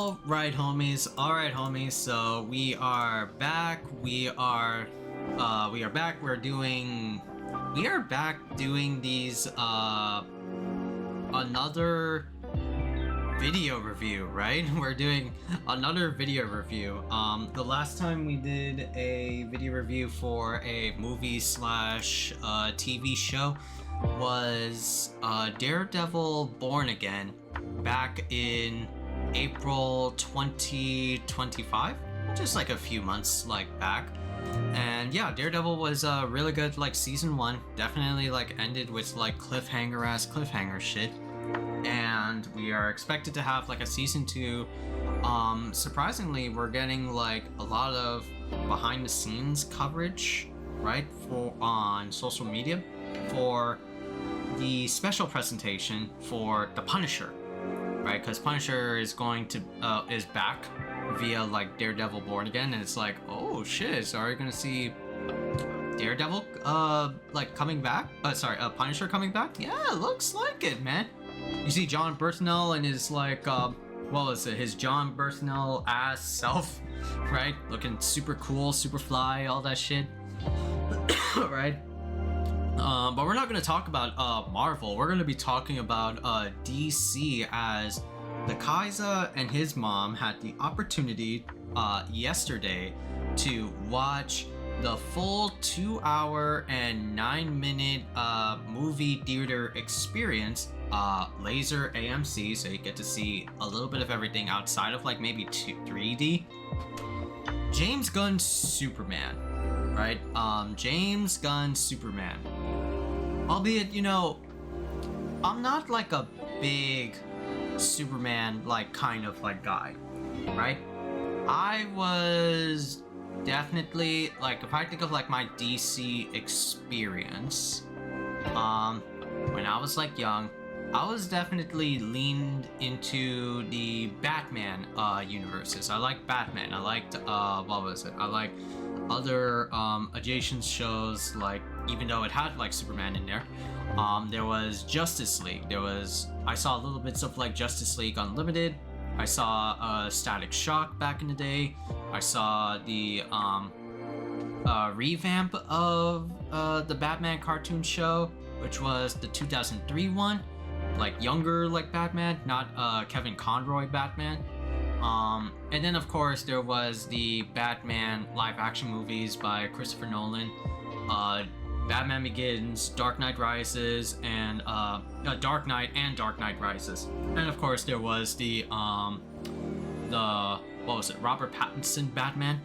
Alright homies, so we are back, we are back doing these, another video review, right? We're doing another video review. The last time we did a video review for a movie slash TV show was Daredevil Born Again back in April 2025, just like a few months back. And yeah, Daredevil was really good. Like season 1 definitely ended with cliffhanger shit, and we are expected to have a season 2. Surprisingly, we're getting a lot of behind the scenes coverage, right, on social media for the special presentation for The Punisher, right? Because Punisher is is back via Daredevil Born Again, and it's oh shit, so are you gonna see Daredevil coming back? Punisher coming back? Yeah, looks like it, man. You see John Bernthal and his his John Bernthal ass self, right? Looking super cool, super fly, all that shit. Right? But we're not going to talk about Marvel. We're going to be talking about DC, as the Khaiza and his mom had the opportunity yesterday to watch the full 2-hour and 9-minute movie theater experience, laser AMC, so you get to see a little bit of everything outside of maybe 3D. James Gunn Superman, right? James Gunn Superman. Albeit, I'm not a big Superman kind of guy, right? I was definitely if I think of my DC experience, when I was young, I was definitely leaned into the Batman universes. I liked Batman. I liked I liked other adjacent shows, even though it had Superman in there. There was Justice League. I saw little bits of Justice League Unlimited. I saw Static Shock back in the day. I saw the revamp of the Batman cartoon show, which was the 2003 one, younger Batman, not Kevin Conroy Batman. And then of course there was the Batman live action movies by Christopher Nolan, Batman Begins, Dark Knight Rises, and Dark Knight and Dark Knight Rises. And of course there was the Robert Pattinson Batman,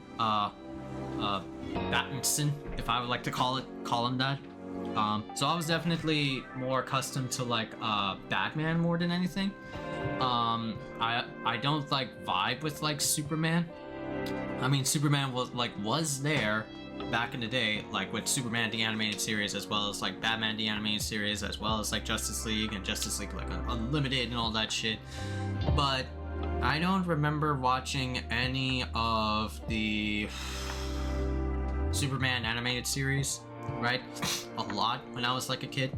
Pattinson, if I would like to call him that. So I was definitely more accustomed to Batman more than anything. I don't vibe with Superman. I mean, Superman was there back in the day, with Superman the animated series, as well as Batman the animated series, as well as Justice League and Justice League Unlimited and all that shit. But I don't remember watching any of the Superman animated series, right? A lot when I was a kid.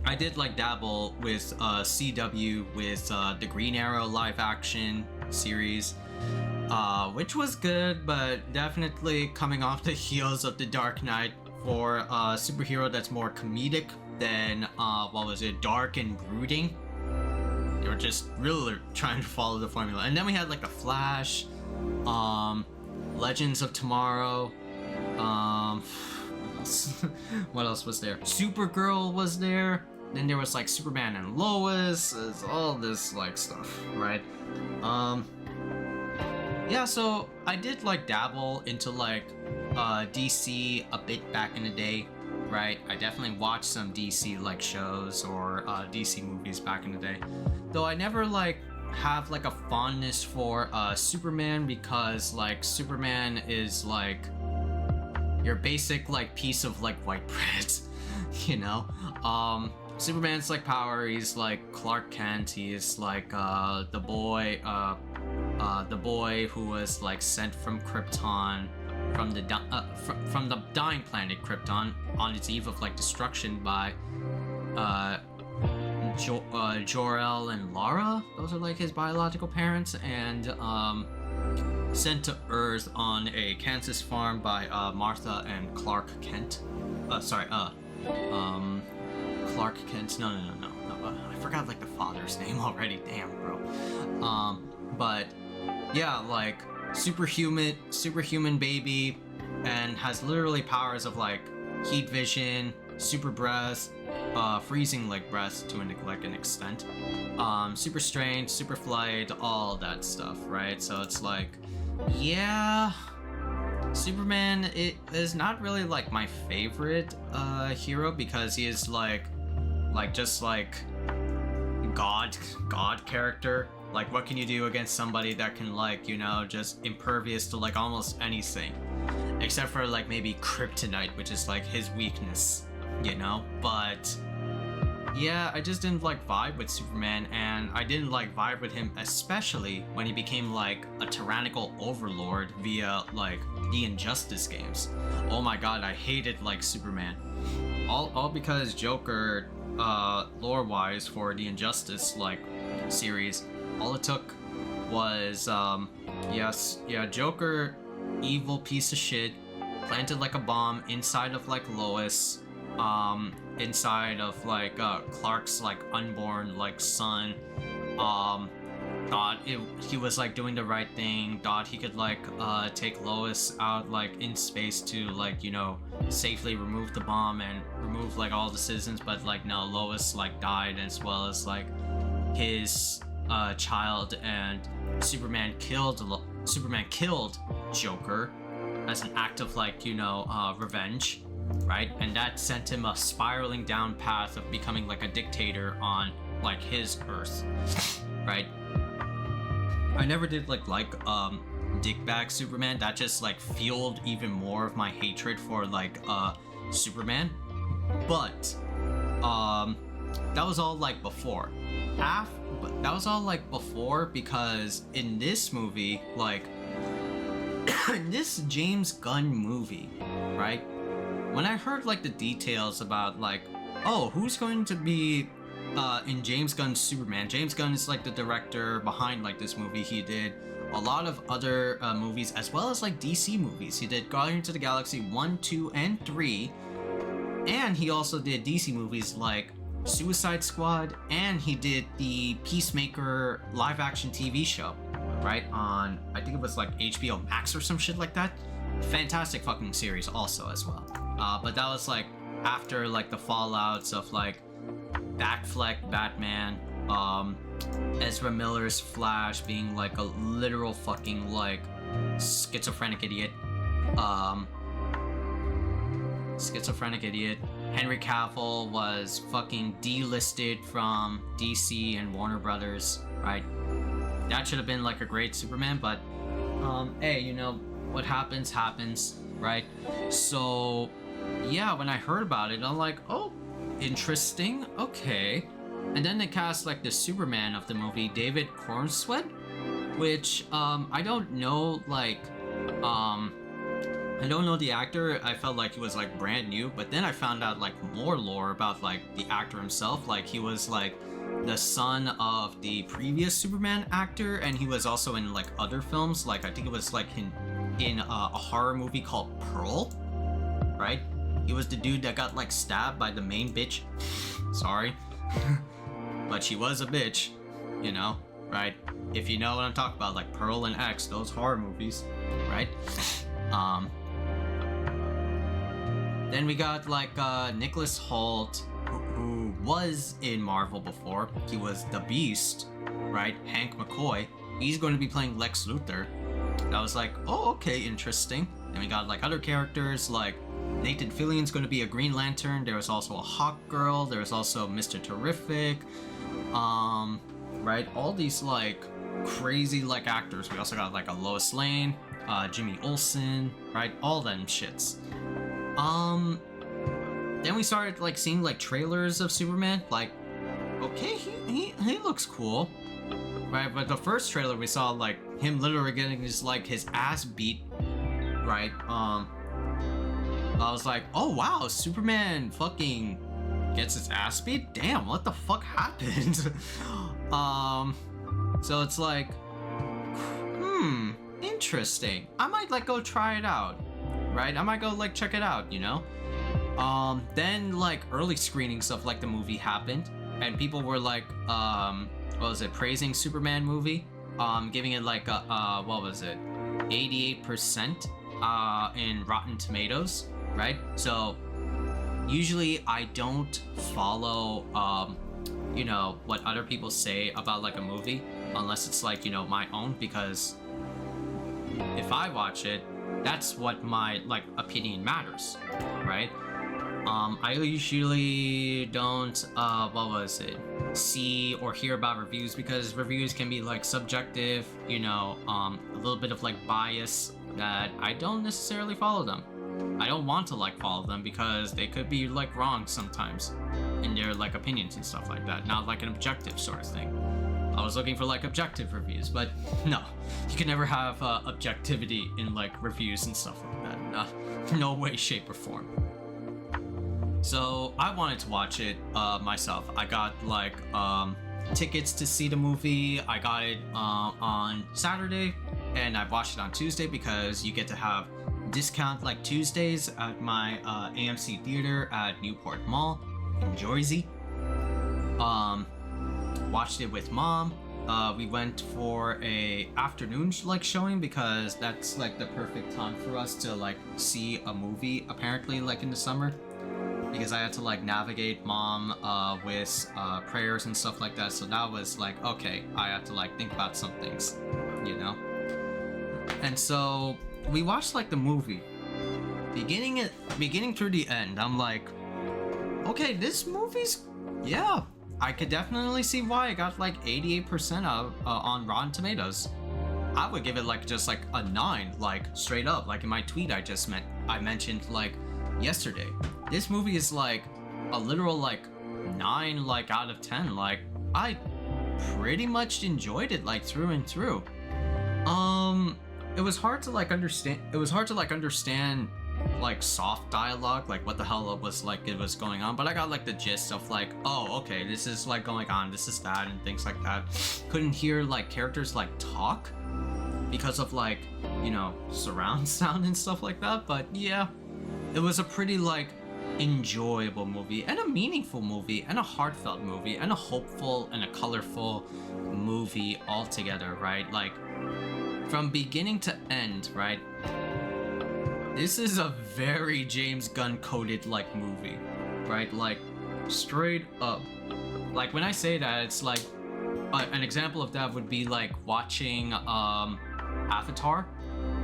I did dabble with CW with the Green Arrow live action series, which was good, but definitely coming off the heels of the Dark Knight for a superhero that's more comedic than dark and brooding. They were just really trying to follow the formula. And then we had the Flash, Legends of Tomorrow, what else was there? Supergirl was there. Then there was Superman and Lois, all this stuff, right? Yeah, so I did dabble into DC a bit back in the day, right? I definitely watched some DC shows or DC movies back in the day. Though I never have a fondness for Superman, because Superman is your basic piece of white bread, Superman's power, he's Clark Kent, he's the boy who was sent from Krypton, from the dying planet Krypton, on its eve of destruction by Jor-El and Lara. Those are like his biological parents, and sent to Earth on a Kansas farm by Martha and Clark Kent. Clark Kent. No. I forgot like the father's name already. Damn, bro. But yeah, like superhuman baby, and has literally powers of like heat vision, super breath, freezing like breath to an extent, super strength, super flight, all that stuff, right? So it's like, yeah, Superman is not really like my favorite hero, because he is like just like god character. Like, what can you do against somebody that can, like, you know, just impervious to like almost anything, except for like maybe kryptonite, which is like his weakness, you know? But yeah, I just didn't like vibe with Superman, and I didn't like vibe with him especially when he became like a tyrannical overlord via like the Injustice games. Oh my god, I hated like Superman. All because Joker, lore wise, for the Injustice like series, all it took was Joker, evil piece of shit, planted like a bomb inside of like Lois, inside of like Clark's like unborn like son. Thought he was like doing the right thing, thought he could like take Lois out like in space to like, you know, safely remove the bomb and remove like all the citizens, but like no, Lois like died, as well as like his child, and Superman killed Joker as an act of like, you know, revenge, right? And that sent him a spiraling down path of becoming like a dictator on like his Earth, right? I never did like dickbag Superman. That just like fueled even more of my hatred for like Superman. But that was all like before. That was all like before, because in this movie, like in this James Gunn movie, right? When I heard like the details about like, oh, who's going to be in James Gunn's Superman. James Gunn is like the director behind like this movie. He did a lot of other movies, as well as like DC movies. He did Guardians of the Galaxy 1, 2, and 3. And he also did DC movies like Suicide Squad, and he did the Peacemaker live action TV show, right? On, I think it was like HBO Max or some shit like that. Fantastic fucking series also as well. But that was like after like the fallouts of like Batfleck Batman, Ezra Miller's Flash being like a literal fucking like schizophrenic idiot, Henry Cavill was fucking delisted from DC and Warner Brothers, right? That should have been like a great Superman, but hey, you know, what happens, right? So yeah, when I heard about it, I'm like, oh, interesting, okay. And then they cast like the Superman of the movie, David Cornsweet, which I don't know, like I don't know the actor. I felt like he was like brand new, but then I found out like more lore about like the actor himself. Like he was like the son of the previous Superman actor, and he was also in like other films. Like I think it was like in a horror movie called Pearl, right? He was the dude that got like stabbed by the main bitch. Sorry. But she was a bitch, you know, right? If you know what I'm talking about, like Pearl and X, those horror movies, right? Then we got like Nicholas Hoult, who was in Marvel before. He was the Beast, right? Hank McCoy. He's going to be playing Lex Luthor. I was like, oh, okay, interesting. Then we got like other characters, like Nathan Fillion's going to be a Green Lantern. There was also a Hawk Girl. There was also Mr. Terrific. Right? All these like crazy like actors. We also got like a Lois Lane, Jimmy Olsen, right? All them shits. Then we started like seeing like trailers of Superman. Like, okay, he looks cool, right? But the first trailer we saw like him literally getting his ass beat, right? I was like, oh wow, Superman fucking gets its ass beat? Damn, what the fuck happened? So it's like, interesting. I might like go try it out, right? I might go like check it out, you know? Then like early screenings of like the movie happened, and people were like, what was it, praising Superman movie, giving it like a, what was it, 88% in Rotten Tomatoes, right? So usually I don't follow, you know, what other people say about like a movie, unless it's like, you know, my own, because if I watch it, that's what my like opinion matters, right? I usually don't, what was it, see or hear about reviews, because reviews can be like subjective, you know, a little bit of like bias that I don't necessarily follow them. I don't want to like follow them because they could be like wrong sometimes in their like opinions and stuff like that, not like an objective sort of thing. I was looking for like objective reviews, but no, you can never have objectivity in like reviews and stuff like that. No way, shape, or form. So I wanted to watch it myself. I got like tickets to see the movie. I got it on Saturday, and I watched it on Tuesday because you get to have discount like Tuesdays at my AMC theater at Newport Mall in Jersey. Watched it with mom. We went for a afternoon like showing because that's like the perfect time for us to like see a movie, apparently, like in the summer, because I had to like navigate mom with prayers and stuff like that. So that was like, okay, I had to like think about some things, you know. And so we watched like the movie beginning through the end. I'm like, okay, this movie's, yeah, I could definitely see why it got like 88% on Rotten Tomatoes. I would give it like just like a 9, like straight up, like in my tweet I mentioned like yesterday. This movie is like a literal like 9 like out of 10. Like I pretty much enjoyed it like through and through. It was hard to like understand like soft dialogue, like what the hell was like it was going on, but I got like the gist of like, oh, okay, this is like going on, this is that, and things like that. Couldn't hear like characters like talk because of like, you know, surround sound and stuff like that, but yeah, it was a pretty like enjoyable movie, and a meaningful movie, and a heartfelt movie, and a hopeful and a colorful movie altogether, right? Like from beginning to end, right? This is a very James Gunn coded like movie, right? Like straight up. Like when I say that, it's like an example of that would be like watching Avatar,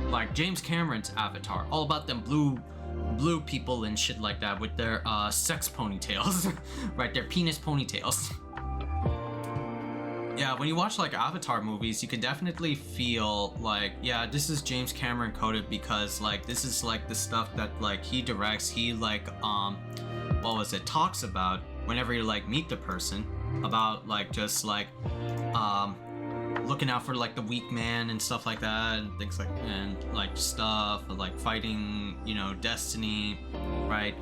like James Cameron's Avatar, all about them blue people and shit like that with their sex ponytails, right? Their penis ponytails. Yeah, when you watch like Avatar movies, you can definitely feel like, yeah, this is James Cameron coded, because like this is like the stuff that like he directs, he like what was it, talks about whenever you like meet the person, about like just like looking out for like the weak man and stuff like that, and things like, and like stuff like fighting, you know, destiny, right?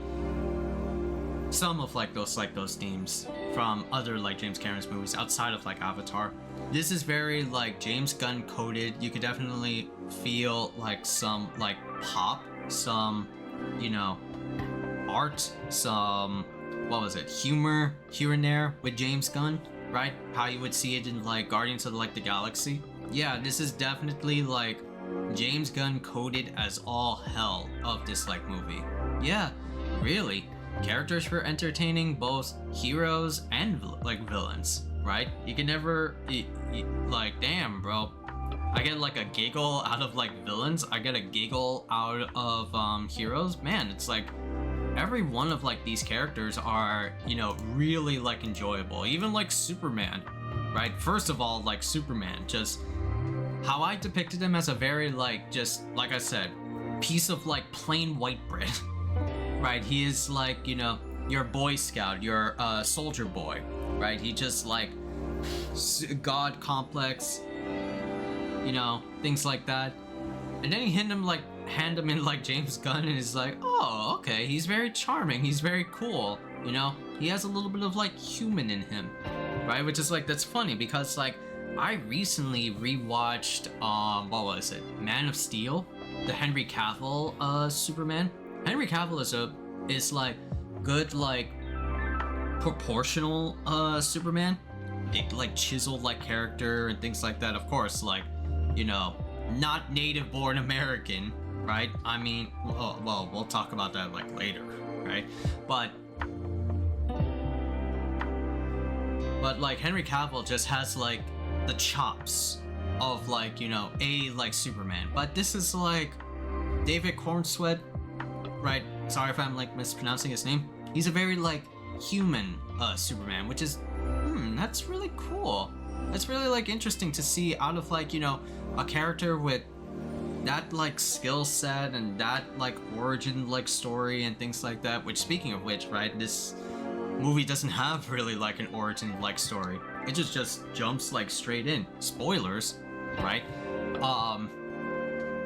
Some of like those themes from other like James Cameron's movies outside of like Avatar. This is very like James Gunn coded. You could definitely feel like some like pop, some, you know, art, some, what was it, humor here and there with James Gunn, right? How you would see it in like Guardians of like the Galaxy. Yeah, this is definitely like James Gunn coded as all hell of this like movie. Yeah, really. Characters were entertaining, both heroes and like villains, right? You can never like, damn, bro, I get like a giggle out of like villains, I get a giggle out of heroes. Man, it's like every one of like these characters are, you know, really like enjoyable. Even like Superman, right? First of all, like Superman, just how I depicted him as a very like, just like I said, piece of like plain white bread. Right, he is like, you know, your Boy Scout, your soldier boy, right? He just like God complex, you know, things like that. And then you hand him in like James Gunn, and he's like, oh, okay, he's very charming, he's very cool, you know, he has a little bit of like human in him, right? Which is like, that's funny because like I recently rewatched what was it, Man of Steel, the Henry Cavill Superman. Henry Cavill is like good, like proportional Superman, big like chiseled like character and things like that. Of course, like, you know, not native born American, right? I mean, oh, well, we'll talk about that like later, right? But like Henry Cavill just has like the chops of like, you know, a like Superman. But this is like David Cornsweet, right? Sorry if I'm like mispronouncing his name. He's a very like human Superman, which is that's really cool. That's really like interesting to see out of like, you know, a character with that like skill set and that like origin like story and things like that. Which, speaking of which, right, this movie doesn't have really like an origin like story. It just jumps like straight in. Spoilers, right?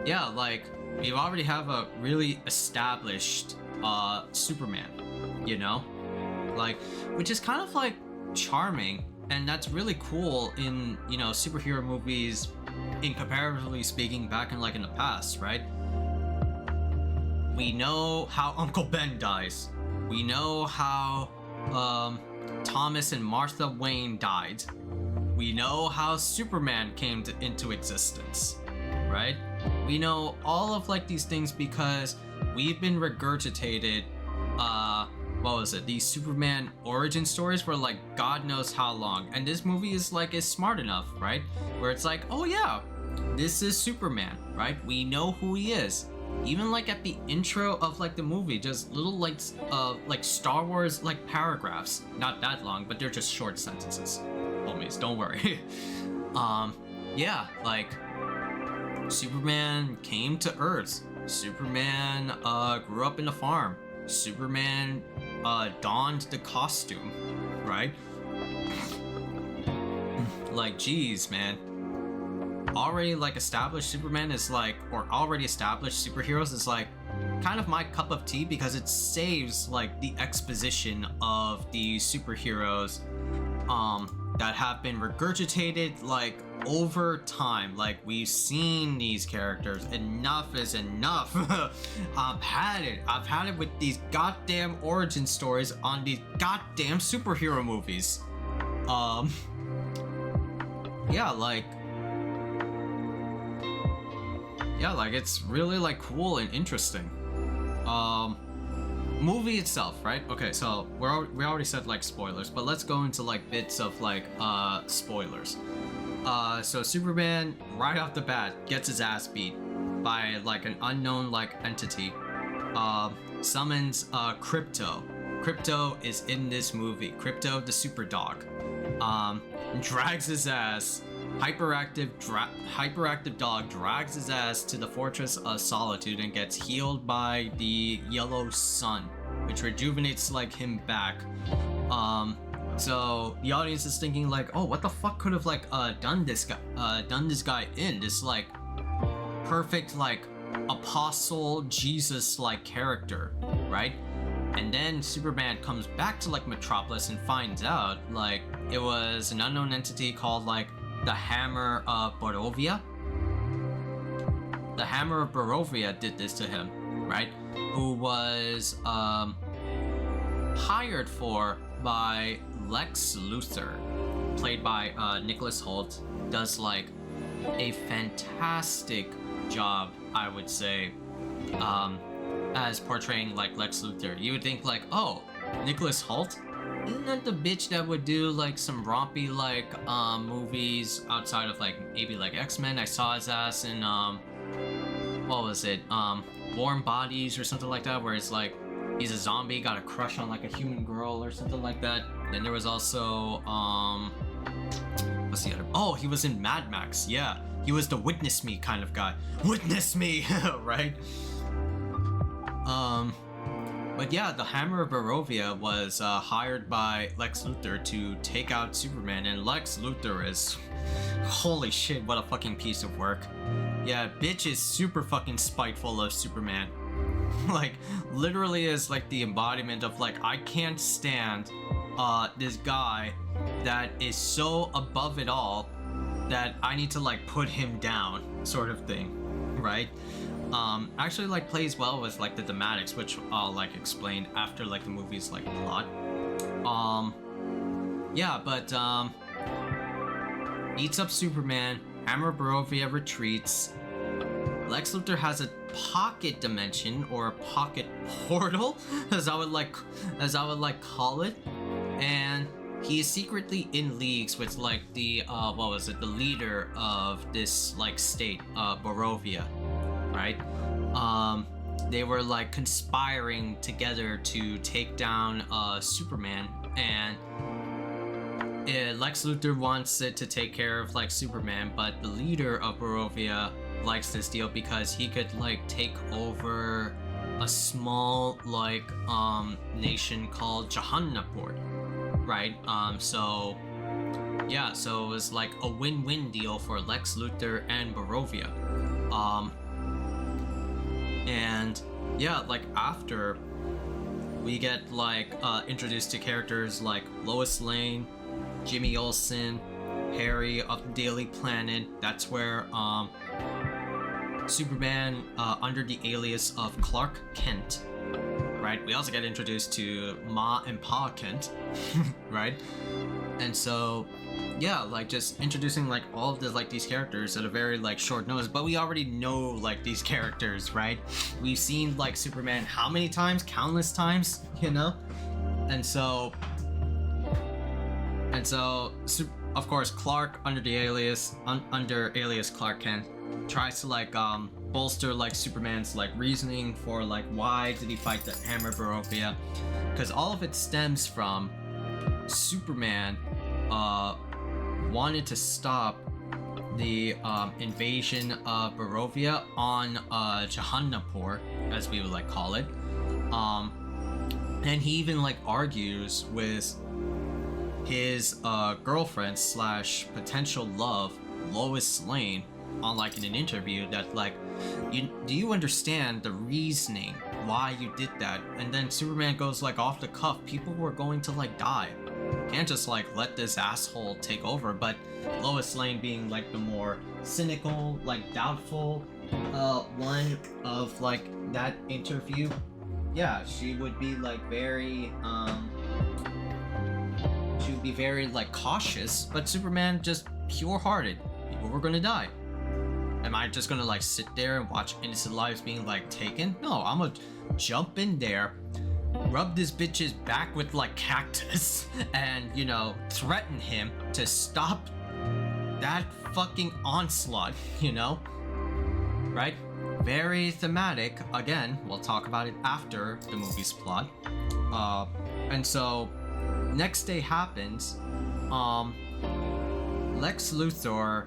Yeah, like we already have a really established Superman, you know, like, which is kind of like charming, and that's really cool in, you know, superhero movies in comparatively speaking back in like in the past, right? We know how Uncle Ben dies. We know how Thomas and Martha Wayne died. We know how Superman came into existence, right? We know all of like these things because we've been regurgitated what was it, these Superman origin stories for like God knows how long, and this movie is smart enough, right, where it's like, oh yeah, this is Superman, right? We know who he is. Even like at the intro of like the movie, just little like Star Wars like paragraphs, not that long, but they're just short sentences, homies, don't worry. Yeah, like Superman came to Earth. Superman grew up in a farm. Superman donned the costume, right? Like, geez, man. Already like established Superman is like, or already established superheroes is like kind of my cup of tea, because it saves like the exposition of the superheroes that have been regurgitated like over time. Like, we've seen these characters. Enough is enough. I've had it with these goddamn origin stories on these goddamn superhero movies. Yeah, like it's really like cool and interesting. Movie itself, right? Okay, so we already said like spoilers, but let's go into like bits of like spoilers. So Superman right off the bat gets his ass beat by like an unknown like entity. Summons Crypto. Crypto is in this movie. Crypto the super dog. Drags his ass. Hyperactive dog drags his ass to the Fortress of Solitude and gets healed by the yellow sun, which rejuvenates like him back. So the audience is thinking like, oh, what the fuck could have like done this guy in this like perfect like apostle Jesus like character, right? And then Superman comes back to like Metropolis and finds out like it was an unknown entity called like the Hammer of Barovia. The Hammer of Barovia did this to him, right? Who was hired for by Lex Luthor, played by Nicholas Hoult. Does like a fantastic job, I would say, as portraying like Lex Luthor. You would think like, oh, Nicholas Hoult? Isn't that the bitch that would do like some rompy like movies outside of like maybe like X-Men? I saw his ass in what was it? Warm Bodies or something like that, where it's like he's a zombie, got a crush on like a human girl or something like that. Then there was also what's the other? Oh, he was in Mad Max. Yeah, he was the Witness Me kind of guy. Witness me, right? But yeah, the Hammer of Barovia was hired by Lex Luthor to take out Superman, and Lex Luthor is, holy shit, what a fucking piece of work. Yeah, bitch is super fucking spiteful of Superman. like literally is like the embodiment of like, I can't stand this guy that is so above it all that I need to like put him down, sort of thing, right? Actually like plays well with like the thematics, which I'll like explain after like the movie's like plot. Yeah, but eats up Superman, Hammer Barovia retreats. Lex Luthor has a pocket dimension, or a pocket portal, as I would like call it, and he is secretly in leagues with like the the leader of this like state, Barovia, right? They were like conspiring together to take down Superman, and Lex Luthor wants it to take care of like Superman, but the leader of Barovia likes this deal because he could like take over a small like nation called Jahannapur, right? So yeah, so it was like a win-win deal for Lex Luthor and Barovia. And yeah, like after we get like introduced to characters like Lois Lane, Jimmy Olsen, Harry of the Daily Planet. That's where Superman, under the alias of Clark Kent, right? We also get introduced to Ma and Pa Kent, right? And so, yeah, like just introducing like all of the like these characters at a very like short notice, but we already know like these characters, right? We've seen like Superman how many times? Countless times, you know? And so of course Clark under the alias Clark Kent tries to like bolster like Superman's like reasoning for like why did he fight the Hammer Barovia, because all of it stems from Superman wanted to stop the invasion of Barovia on Jahannapur, as we would like call it, and he even like argues with his girlfriend slash potential love, Lois Lane, on like in an interview that like, do you understand the reasoning why you did that? And then Superman goes like off the cuff, people were going to like die. Can't just like let this asshole take over. But Lois Lane, being like the more cynical, like doubtful one of like that interview, yeah, she would be like very like cautious, but Superman just pure-hearted. People were gonna die. Am I just gonna like sit there and watch innocent lives being like taken? No, I'm gonna jump in there, rub this bitch's back with like cactus, and you know, threaten him to stop that fucking onslaught, you know? Right? Very thematic. Again, we'll talk about it after the movie's plot. And so next day happens. Lex Luthor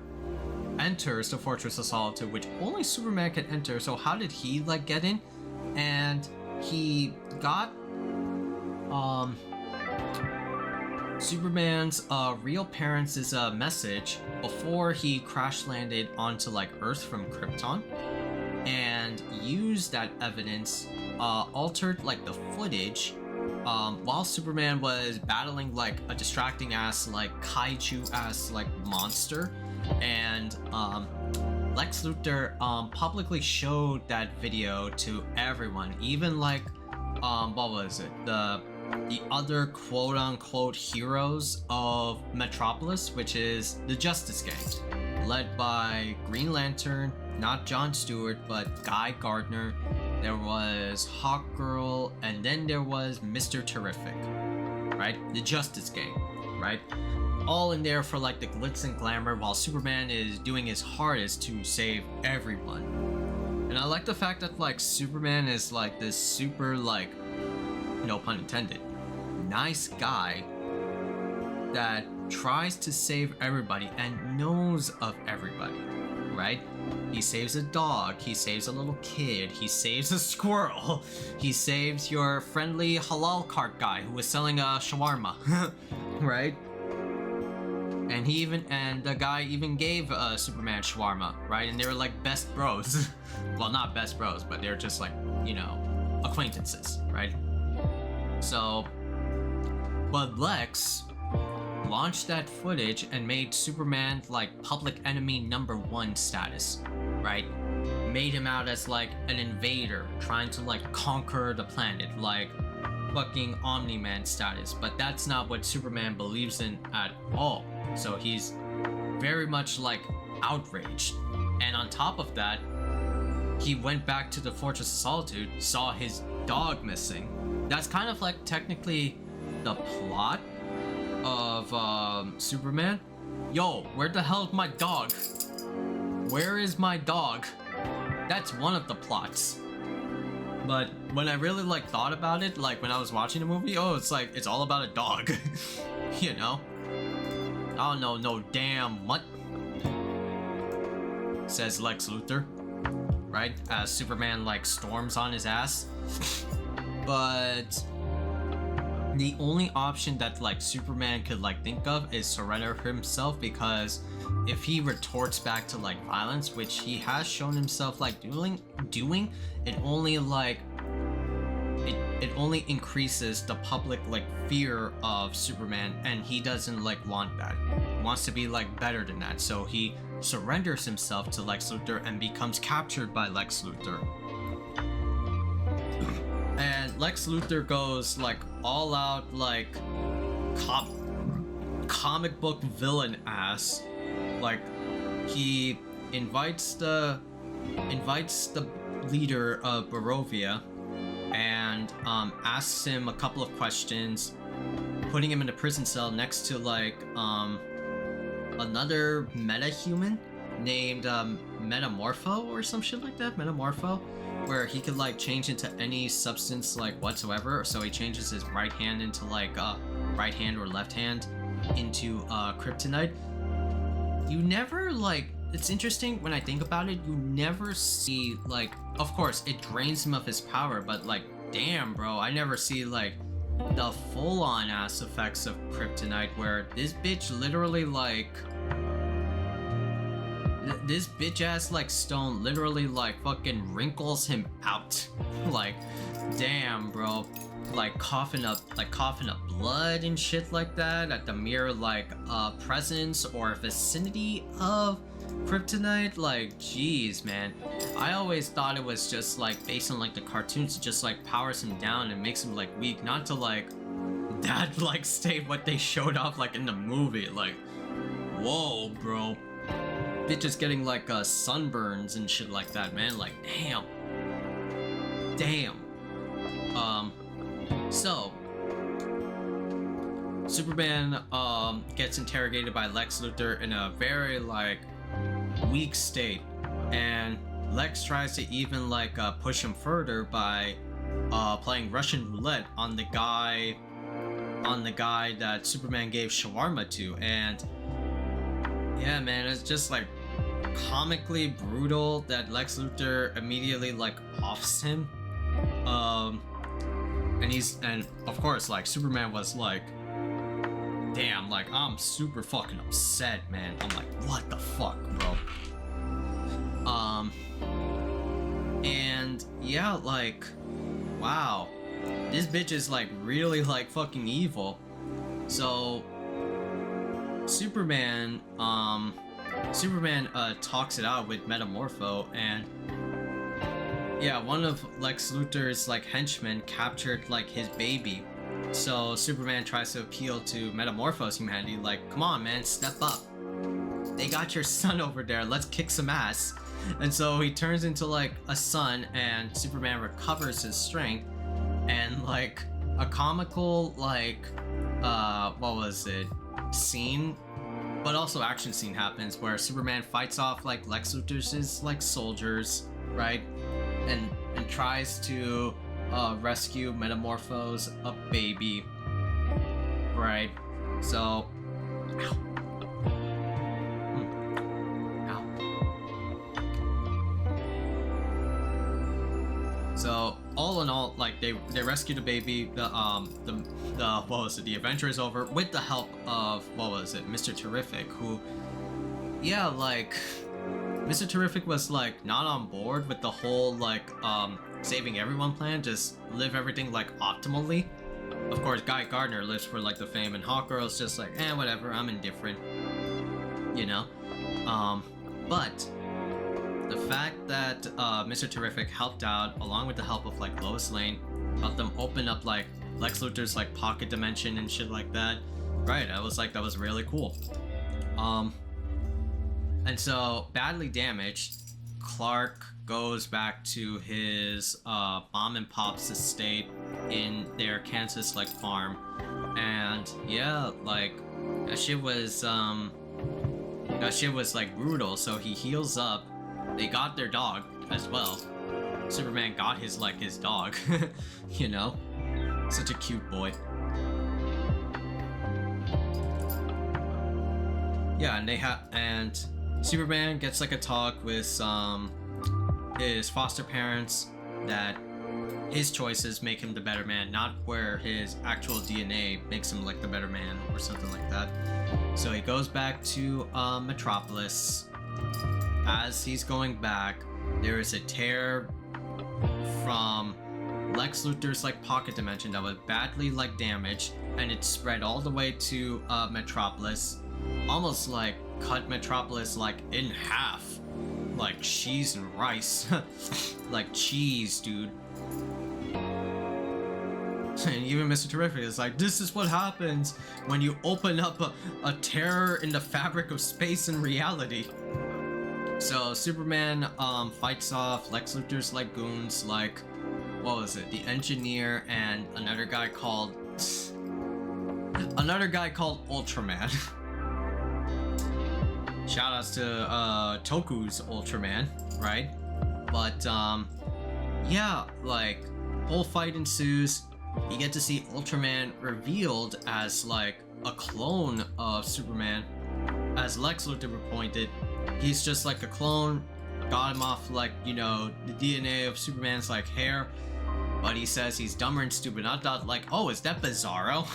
enters the Fortress of Solitude, which only Superman can enter. So how did he like get in? And he got Superman's real parents' message before he crash landed onto like Earth from Krypton, and used that evidence, altered like the footage while Superman was battling like a distracting ass like kaiju ass like monster, and Lex Luthor publicly showed that video to everyone, even like what was it, the other quote-unquote heroes of Metropolis, which is the Justice Gang, led by Green Lantern, not John Stewart, but Guy Gardner. There was Hawkgirl, and then there was Mr. Terrific, right? The Justice Gang, right? All in there for like the glitz and glamour, while Superman is doing his hardest to save everyone. And I like the fact that like Superman is like this super like, no pun intended, nice guy that tries to save everybody and knows of everybody, right? He saves a dog, he saves a little kid, he saves a squirrel, he saves your friendly halal cart guy who was selling a shawarma, right? And the guy even gave Superman shawarma, right? And they were like best bros. Well, not best bros, but they're just like, you know, acquaintances, right? So, but Lex launched that footage and made Superman like public enemy #1 status, right? Made him out as like an invader trying to like conquer the planet, like fucking Omni-Man status. But that's not what Superman believes in at all. So he's very much like outraged. And on top of that, he went back to the Fortress of Solitude, saw his dog missing. That's kind of like technically the plot of Superman. Yo, where the hell is my dog? Where is my dog? That's one of the plots. But when I really like thought about it, like when I was watching the movie, oh, it's like it's all about a dog. You know? I don't know no damn what, says Lex Luthor, right? As Superman like storms on his ass. But the only option that like Superman could like think of is surrender himself, because if he retorts back to like violence, which he has shown himself like doing, it only like it only increases the public like fear of Superman, and he doesn't like want that. He wants to be like better than that, so he surrenders himself to Lex Luthor and becomes captured by Lex Luthor. And Lex Luthor goes like all out like comic book villain ass. Like he invites the leader of Barovia and asks him a couple of questions, putting him in a prison cell next to like another meta-human named Metamorpho or some shit like that. Metamorpho, where he could like change into any substance like whatsoever. So he changes his right hand into like right hand or left hand into kryptonite. You never like, it's interesting when I think about it, you never see like, of course it drains him of his power, but like damn bro, I never see like the full-on ass effects of kryptonite, where this bitch literally like this bitch ass like stone literally like fucking wrinkles him out. Like damn bro, like coughing up blood and shit like that at the mere like presence or vicinity of kryptonite. Like jeez man, I always thought it was just like based on like the cartoons, it just like powers him down and makes him like weak, not to like that like state what they showed off like in the movie. Like whoa bro, bitch is getting like sunburns and shit like that, man. Like damn. So Superman gets interrogated by Lex Luthor in a very like weak state, and Lex tries to even like push him further by playing Russian roulette on the guy that Superman gave shawarma to. And yeah man, it's just like comically brutal that Lex Luthor immediately like offs him. And of course like Superman was like, damn, like I'm super fucking upset, man. I'm like, what the fuck, bro? And yeah, like wow, this bitch is like really like fucking evil. So Superman talks it out with Metamorpho, and yeah, one of Lex Luthor's like henchmen captured like his baby. So Superman tries to appeal to Metamorpho's humanity, like, come on man, step up. They got your son over there, let's kick some ass. And so he turns into like a son, and Superman recovers his strength, and like a comical like what was it, scene, but also action scene happens where Superman fights off like Lex Luthor's like soldiers, right? And tries to rescue Metamorpho's a baby, right? So ow. So all in all, like they rescued the baby. The what was it? The adventure is over with the help of what was it? Mr. Terrific, who, yeah, like Mr. Terrific was like not on board with the whole like saving everyone plan, just live everything like optimally. Of course, Guy Gardner lives for like the fame, and Hawkgirl's just like, whatever, I'm indifferent, you know. But the fact that Mr. Terrific helped out, along with the help of like Lois Lane, helped them open up like Lex Luthor's like pocket dimension and shit like that. Right, I was like, that was really cool. And so, badly damaged, Clark goes back to his mom and pop's estate in their Kansas like farm, and yeah, like that shit was like brutal. So he heals up. They got their dog as well. Superman got his dog, you know, such a cute boy. Yeah, and Superman gets like a talk with his foster parents that his choices make him the better man, not where his actual DNA makes him like the better man or something like that. So he goes back to Metropolis. As he's going back, there is a tear from Lex Luthor's like pocket dimension that was badly like damaged, and it spread all the way to Metropolis, almost like cut Metropolis like in half, like cheese and rice. Like cheese, dude. And even Mr. Terrific is like, this is what happens when you open up a tear in the fabric of space and reality. So Superman fights off Lex Luthor's like goons, like, what was it, the Engineer and another guy called Ultraman. Shoutouts to Toku's Ultraman, right? But yeah, like whole fight ensues. You get to see Ultraman revealed as like a clone of Superman. As Lex Luthor pointed, he's just like a clone, got him off like, you know, the DNA of Superman's like hair, but he says he's dumber and stupid. I thought like, oh, is that Bizarro?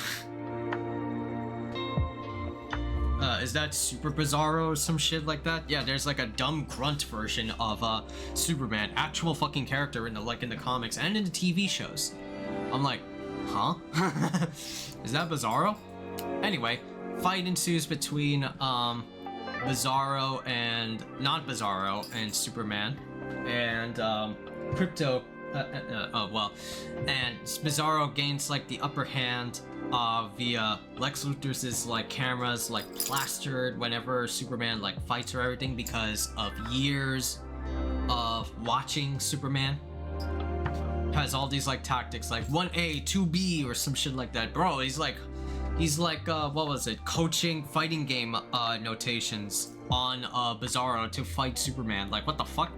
Is that Super Bizarro or some shit like that? Yeah, there's like a dumb grunt version of Superman, actual fucking character in the comics and in the TV shows. I'm like, huh? Is that Bizarro? Anyway, fight ensues between Bizarro and not Bizarro and Superman, and Crypto. And Bizarro gains like the upper hand via Lex Luthor's like cameras like plastered whenever Superman like fights or everything, because of years of watching Superman. Has all these like tactics like 1A, 2B or some shit like that. Bro, he's like what was it, coaching fighting game notations on Bizarro to fight Superman. Like, what the fuck?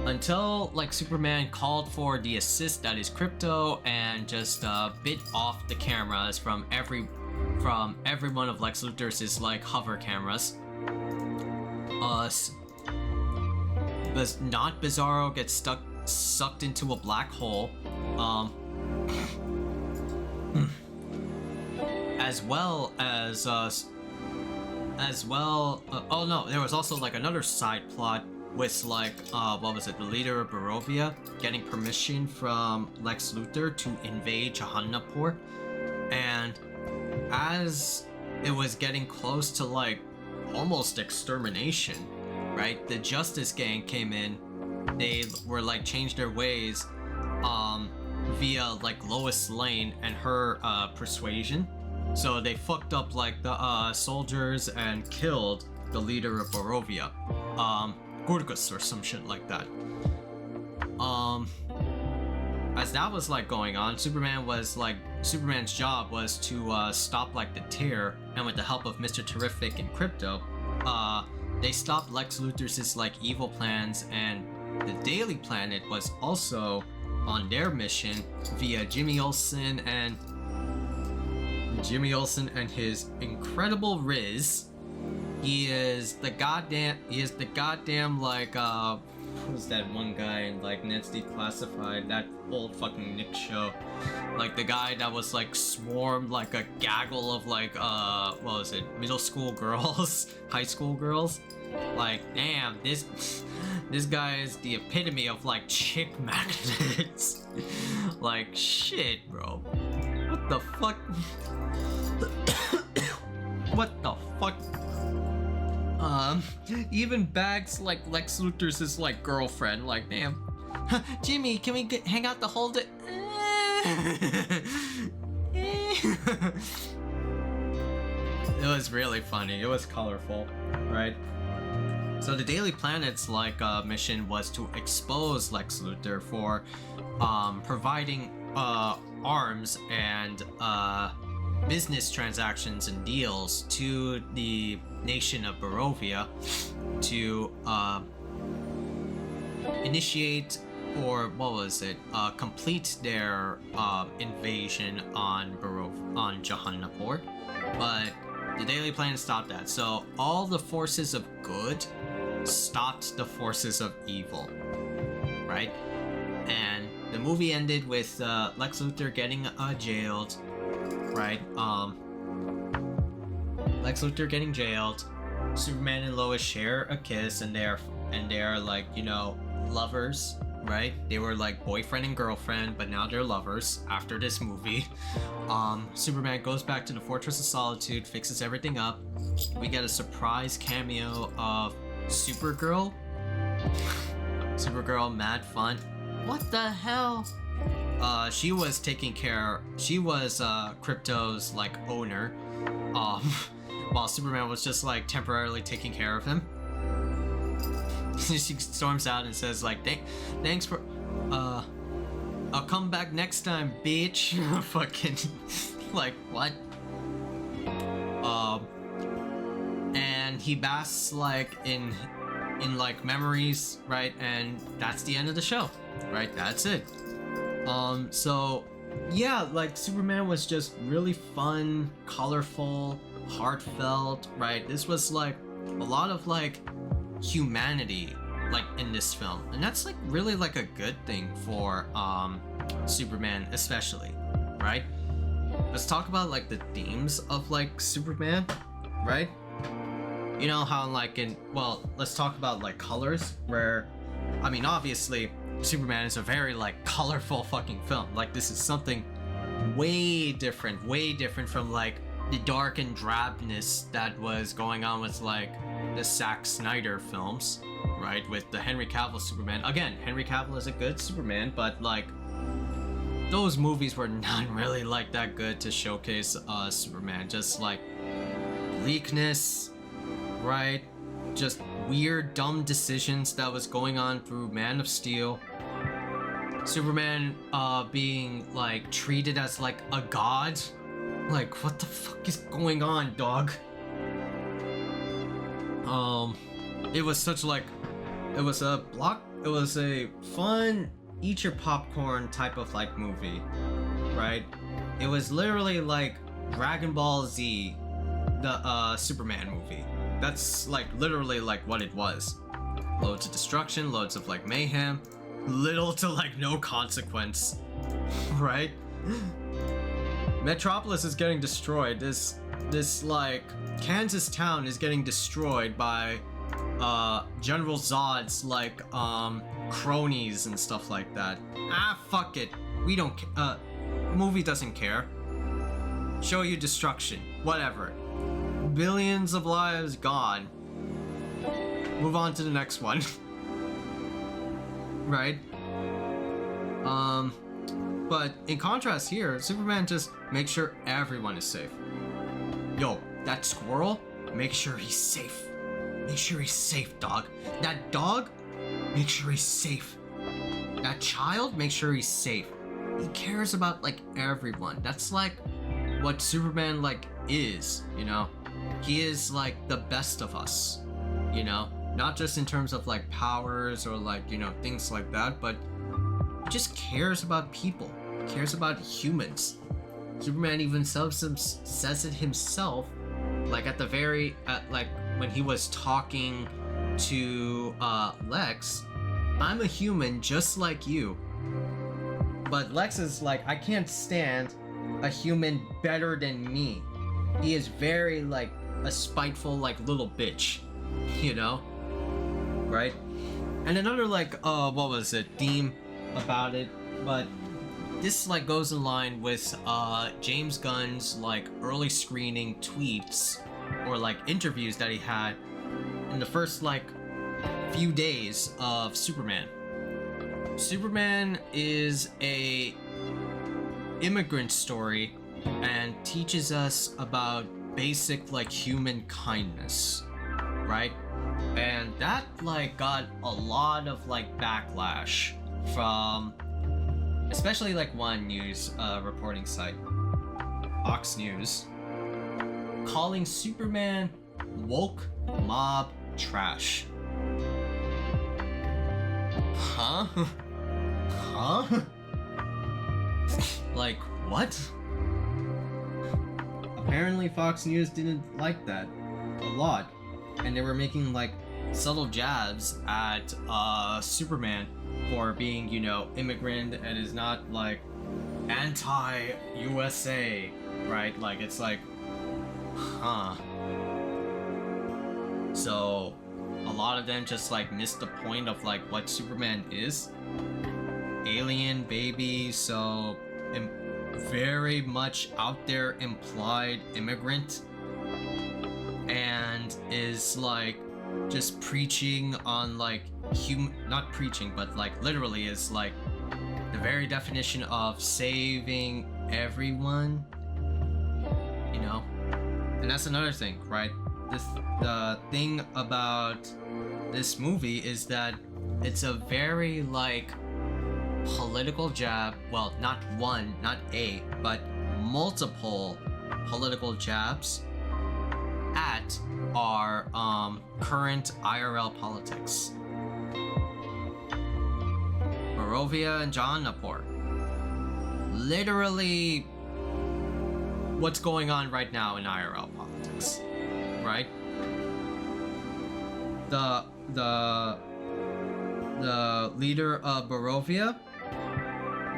Until like Superman called for the assist that is Crypto and just bit off the cameras from every one of Lex Luthor's like hover cameras. But not Bizarro gets sucked into a black hole. As well, oh no, there was also like another side plot with like, what was it, the leader of Barovia getting permission from Lex Luthor to invade Jahannapur, and as it was getting close to like almost extermination, right, the Justice Gang came in. They were like changed their ways via like Lois Lane and her persuasion. So they fucked up like the soldiers and killed the leader of Barovia, Gorgus or some shit like that. As that was like going on, Superman's job was to stop like the tear, and with the help of Mr. Terrific and Crypto, they stopped Lex Luthor's like evil plans, and the Daily Planet was also on their mission via Jimmy Olsen and his incredible Riz. He is the goddamn like who's that one guy in like Ned's Declassified, that old fucking Nick show, like the guy that was like swarmed like a gaggle of like what was it, middle school girls, high school girls. Like, damn, this guy is the epitome of like chick magnets. Like, shit, bro. What the fuck? What the fuck? Even bags like Lex Luthor's like girlfriend. Like, damn. Jimmy, can we hang out to hold it? It was really funny. It was colorful, right? So the Daily Planet's like mission was to expose Lex Luthor for providing arms and business transactions and deals to the nation of Barovia to initiate, or what was it, complete their invasion on Jahannapur. But the Daily Planet stopped that. So all the forces of good stopped the forces of evil, right? And the movie ended with Lex Luthor getting jailed, right? Lex Luthor getting jailed. Superman and Lois share a kiss, and they're like, you know, lovers, right? They were like boyfriend and girlfriend, but now they're lovers after this movie. Superman goes back to the Fortress of Solitude, fixes everything up. We get a surprise cameo of Supergirl. Supergirl, mad fun. What the hell? She was Crypto's like owner, while Superman was just like temporarily taking care of him. She storms out and says like, thanks for, I'll come back next time, bitch. Fucking, like, what? And he basks like in like memories, right? And that's the end of the show, right? That's it. So yeah, like Superman was just really fun, colorful, heartfelt, right? This was like a lot of like humanity like in this film, and that's like really like a good thing for Superman especially, right? Let's talk about like the themes of like Superman, right? You know how like let's talk about like colors, where I mean obviously Superman is a very like colorful fucking film. Like this is something way different from like the dark and drabness that was going on with like the Zack Snyder films, right? With the Henry Cavill Superman. Again, Henry Cavill is a good Superman, but like those movies were not really like that good to showcase Superman. Just like bleakness, right? Just weird, dumb decisions that was going on through Man of Steel. Superman being like treated as like a god. Like, what the fuck is going on, dog? It was such like, it was a fun, eat your popcorn type of like movie, right? It was literally like Dragon Ball Z, the Superman movie. That's like literally like what it was. Loads of destruction, loads of like mayhem, little to like no consequence, right? Metropolis is getting destroyed. This like Kansas town is getting destroyed by General Zod's like cronies and stuff like that. Ah, fuck it. We don't movie doesn't care. Show you destruction. Whatever. Billions of lives gone. Move on to the next one. Right? But in contrast here, Superman just makes sure everyone is safe. Yo, that squirrel, make sure he's safe. Make sure he's safe, dog. That dog, make sure he's safe. That child, make sure he's safe. He cares about like everyone. That's like what Superman like is, you know? He is like the best of us, you know? Not just in terms of like powers or like, you know, things like that, but he just cares about people. He cares about humans. Superman even says it himself, like at the very, like when he was talking to Lex, I'm a human just like you. But Lex is like, I can't stand a human better than me. He is very like a spiteful like little bitch, you know? Right? And another like what was it, theme about it, but this like goes in line with James Gunn's like early screening tweets or like interviews that he had in the first like few days of Superman. Superman is a immigrant story and teaches us about basic like human kindness, right? And that like got a lot of like backlash from especially like one news reporting site, Fox News, calling Superman woke mob trash. Huh? Huh? Like, what? Apparently Fox News didn't like that a lot, and they were making like subtle jabs at Superman for being, you know, immigrant and is not like anti-USA, right? Like it's like, huh. So a lot of them just like missed the point of like what Superman is. Alien baby, so very much out there implied immigrant, and is like just preaching on like not preaching, but like literally is like the very definition of saving everyone, you know? And that's another thing, right? The thing about this movie is that it's a very like political jab, well, not one, not a, but multiple political jabs at our current IRL politics. Barovia and John Napor. Literally what's going on right now in IRL politics, right? The leader of Barovia,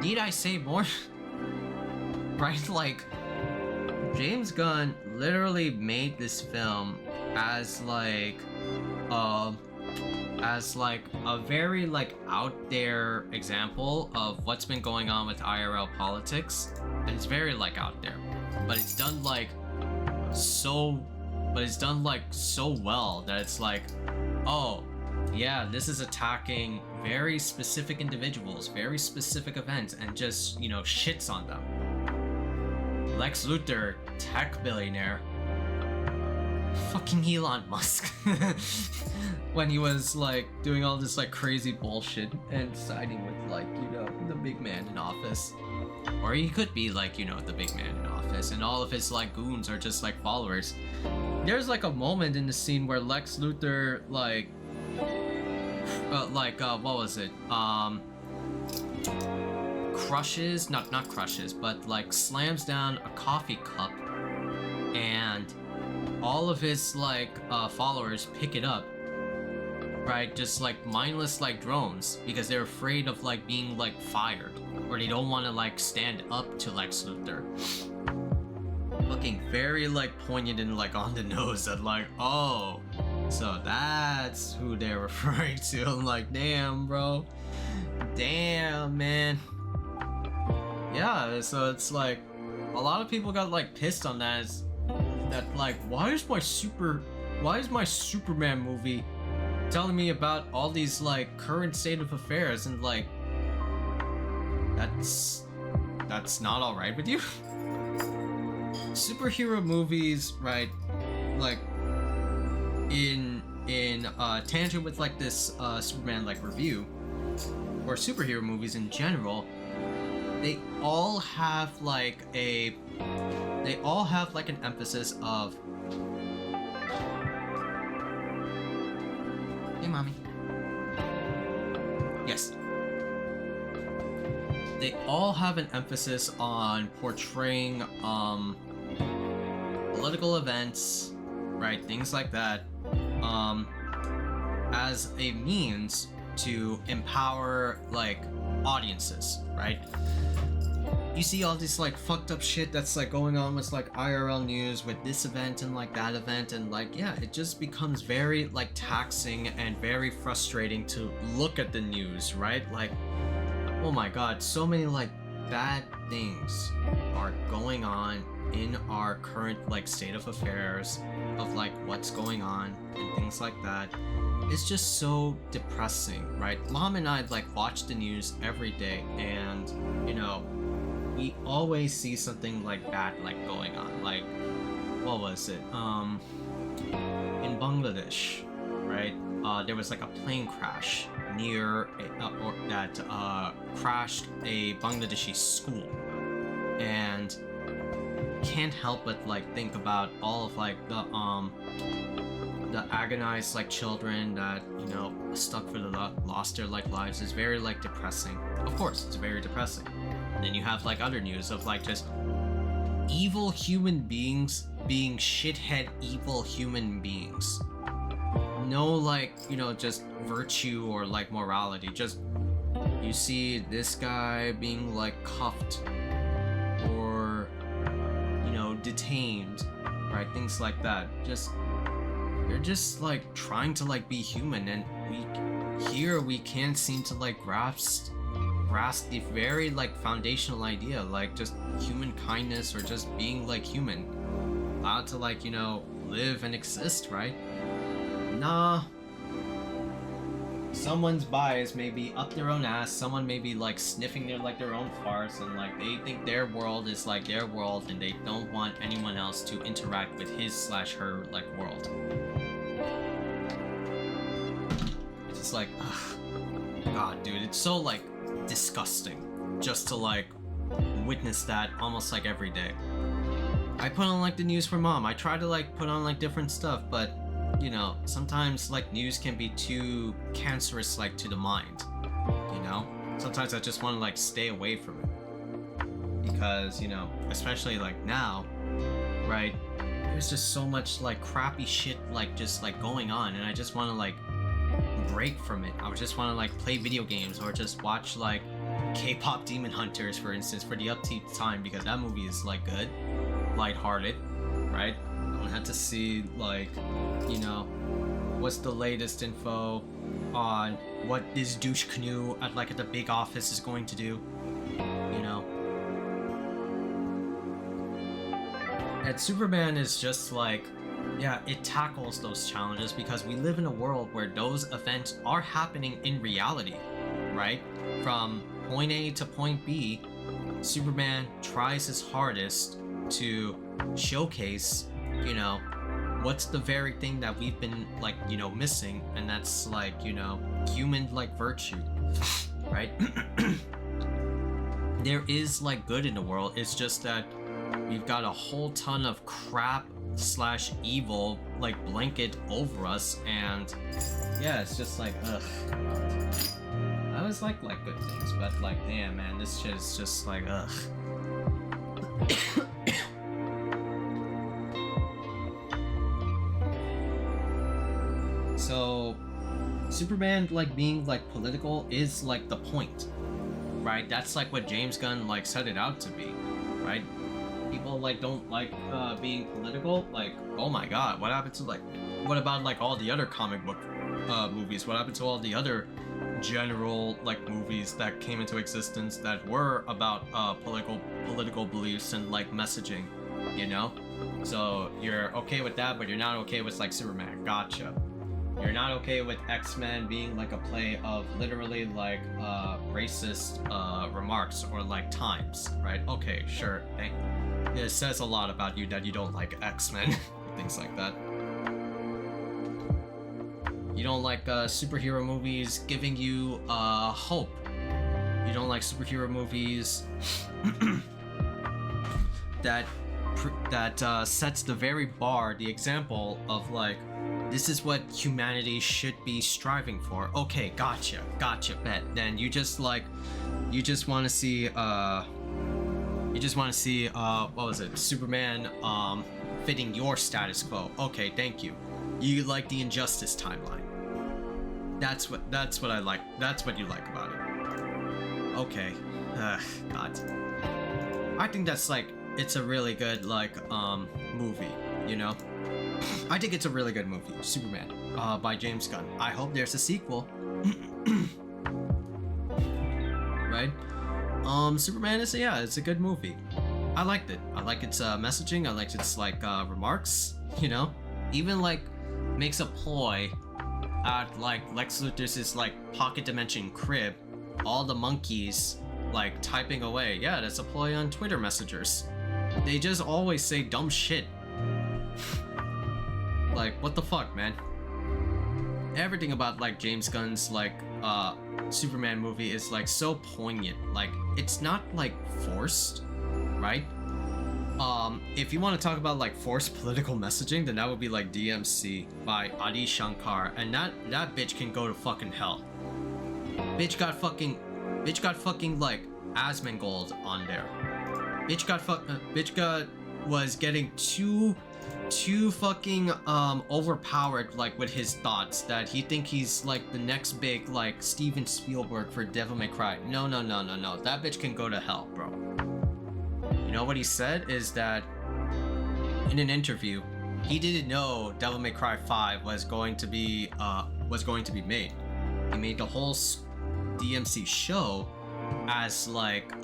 need I say more? Right? Like, James Gunn literally made this film as like a very like out there example of what's been going on with IRL politics, and it's very like out there, but it's done like so well that it's like, oh yeah, this is attacking very specific individuals, very specific events, and just, you know, shits on them. Lex Luthor, tech billionaire, fucking Elon Musk, when he was like doing all this like crazy bullshit and siding with like, you know, the big man in office. Or he could be like, you know, the big man in office, and all of his like goons are just like followers. There's like a moment in the scene where Lex Luthor like what was it? Crushes, not crushes, but like slams down a coffee cup, and all of his like followers pick it up, right? Just like mindless like drones, because they're afraid of like being like fired, or they don't want to like stand up to Lex Luthor. Looking very like poignant and like on the nose that like, oh, so that's who they're referring to. I'm like, damn, bro. Damn, man. Yeah, so it's like a lot of people got like pissed on that. That like, why is my Superman movie telling me about all these like current state of affairs, and like that's not all right with you? Superhero movies, right? Like in tangent with like this Superman like review, or superhero movies in general, they all have like an emphasis of, hey mommy, yes, they all have an emphasis on portraying political events, right, things like that, as a means to empower like audiences, right? You see all this like fucked up shit that's like going on with like IRL news with this event and like that event, and like yeah, it just becomes very like taxing and very frustrating to look at the news, right? Like, oh my god, so many like bad things are going on in our current like state of affairs of like what's going on and things like that. It's just so depressing, right? Mom and I like watch the news every day, and you know, we always see something like bad like going on. Like, what was it? In Bangladesh, right? There was like a plane crash near that crashed a Bangladeshi school, and can't help but like think about all of like the agonized like children that, you know, stuck for the lost their like lives. Is very like depressing. Of course, it's very depressing. And then you have like other news of like just evil human beings being shithead evil human beings. No like, you know, just virtue or like morality. Just you see this guy being like cuffed or, you know, detained, right? Things like that. Just they're just like trying to like be human, and we can't seem to like grasp the very like foundational idea, like just human kindness or just being like human, allowed to like, you know, live and exist, right? Nah. Someone's bias may be up their own ass, someone may be like sniffing their own farts, and like they think their world is like their world, and they don't want anyone else to interact with his/her like world. It's just like, ugh, god dude, it's so like disgusting just to like witness that almost like every day. I put on like the news for mom. I try to like put on like different stuff, but you know, sometimes like news can be too cancerous like to the mind, you know? Sometimes I just want to like stay away from it, because, you know, especially like now, right, there's just so much like crappy shit like just like going on, and I just want to like break from it. I would just want to like play video games or just watch like K-pop Demon Hunters, for instance, for the upbeat time, because that movie is like good, lighthearted, right? I don't have to see like, you know, what's the latest info on what this douche canoe at like at the big office is going to do, you know? And Superman is just like, yeah, it tackles those challenges because we live in a world where those events are happening in reality, right? From point A to point B, Superman tries his hardest to showcase, you know, what's the very thing that we've been like, you know, missing, and that's like, you know, human like virtue, right? There is like good in the world. It's just that we've got a whole ton of crap / evil like blanket over us, and yeah, it's just like, ugh. I always like good things, but like, damn man, this shit is just like, ugh. So Superman like being like political is like the point, right? That's like what James Gunn like set it out to be, right? People like don't like being political. Like, oh my god, what happened to like, what about like all the other comic book movies? What happened to all the other general like movies that came into existence that were about political beliefs and like messaging, you know? So you're okay with that, but you're not okay with like Superman. Gotcha. You're not okay with X-Men being like a play of literally like racist remarks or like times, right? Okay, sure. It says a lot about you that you don't like X-Men, things like that. You don't like superhero movies giving you hope. You don't like superhero movies that sets the very bar, the example of like, this is what humanity should be striving for. Okay, gotcha, bet. Then you just want to see what was it, Superman fitting your status quo. Okay, thank you. You like the Injustice timeline. That's what I like. That's what you like about it. Okay. God. I think that's like it's a really good like movie, you know? I think it's a really good movie, Superman, by James Gunn. I hope there's a sequel. Right? Superman is it's a good movie. I liked it. I like its messaging. I liked its like remarks, you know? Even like makes a ploy at like Lex Luthor's like pocket dimension crib, all the monkeys like typing away. Yeah, that's a ploy on Twitter messengers. They just always say dumb shit. Like, what the fuck, man? Everything about like James Gunn's like Superman movie is like so poignant. Like, it's not like forced, right? If you want to talk about like forced political messaging, then that would be like DMC by Adi Shankar, and that bitch can go to fucking hell. Bitch got fucking like Asmongold on there. Bitch was getting too fucking overpowered like with his thoughts that he think he's like the next big like Steven Spielberg for Devil May Cry. No. That bitch can go to hell, bro. You know what he said is that in an interview, he didn't know Devil May Cry 5 was going to be made. He made the whole DMC show as like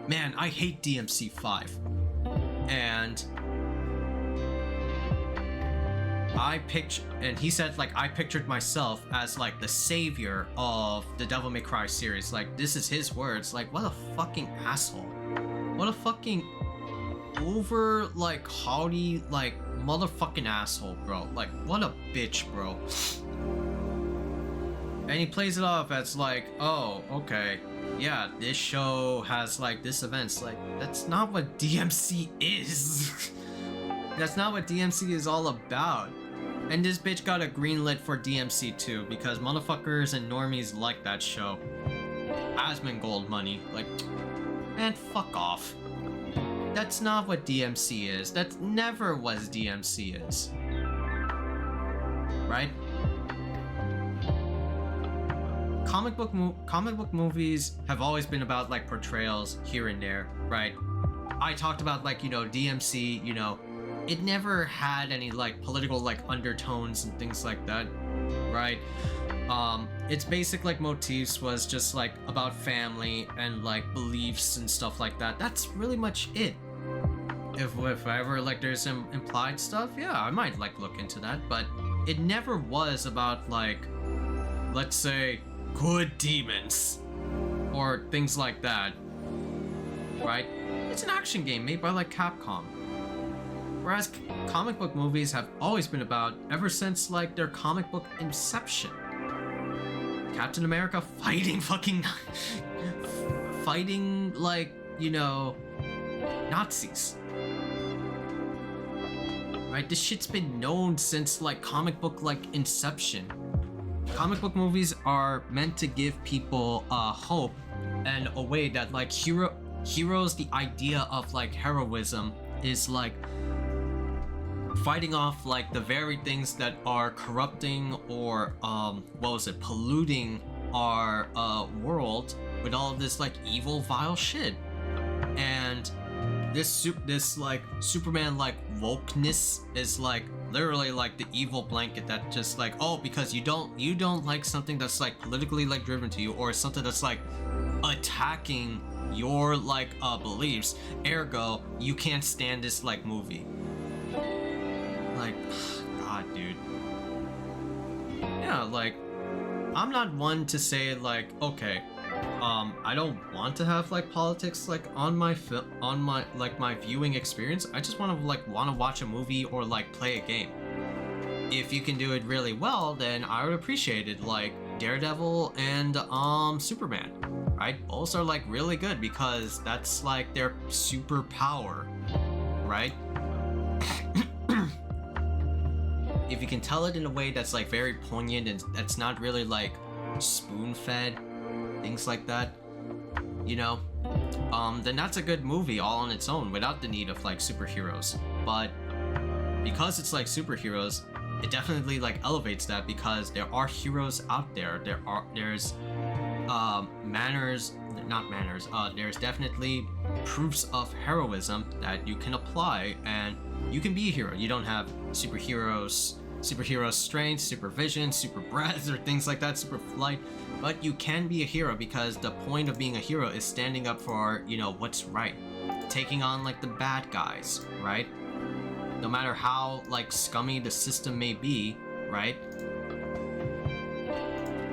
man, I hate DMC 5. And he said like I pictured myself as like the savior of the Devil May Cry series. Like, this is his words. Like, what a fucking asshole. What a fucking over like haughty like motherfucking asshole, bro. Like, what a bitch, bro. And he plays it off as like, oh, okay, yeah, this show has like this events. Like, that's not what DMC is. That's not what DMC is all about. And this bitch got a greenlit for DMC too, because motherfuckers and normies like that show. Asmongold money. Like, man, fuck off. That's not what DMC is. That's never what DMC is. Right? Comic book movies have always been about like portrayals here and there, right? I talked about like, you know, DMC, you know, it never had any like political like undertones and things like that, right? Its basic like motifs was just like about family and like beliefs and stuff like that. That's really much it. If ever like there's some implied stuff, yeah, I might like look into that, but it never was about like, let's say, good demons or things like that, right? It's an action game made by like Capcom. Whereas comic book movies have always been about, ever since like their comic book inception, Captain America fighting like, you know, Nazis. Right? This shit's been known since like comic book like inception. Comic book movies are meant to give people hope and a way that like heroes, the idea of like heroism is like fighting off like the very things that are corrupting or polluting our world with all of this like evil, vile shit. And this like Superman like wokeness is like literally like the evil blanket that just like, oh, because you don't like something that's like politically like driven to you, or something that's like attacking your like beliefs, ergo you can't stand this like movie. Like, god, dude. Yeah, like, I'm not one to say like, okay, I don't want to have like politics like on my my viewing experience. I just want to watch a movie or like play a game. If you can do it really well, then I would appreciate it. Like Daredevil and Superman, right? Both are like really good because that's like their superpower, right? If you can tell it in a way that's like very poignant and that's not really like spoon-fed, things like that, you know, then that's a good movie all on its own without the need of like superheroes. But because it's like superheroes, it definitely like elevates that, because there are heroes out there. There's manners, not manners. There's definitely proofs of heroism that you can apply, and you can be a hero. You don't have superhero strength, supervision, super breath, or things like that, super flight, but you can be a hero, because the point of being a hero is standing up for, you know, what's right, taking on like the bad guys, right? No matter how like scummy the system may be, right?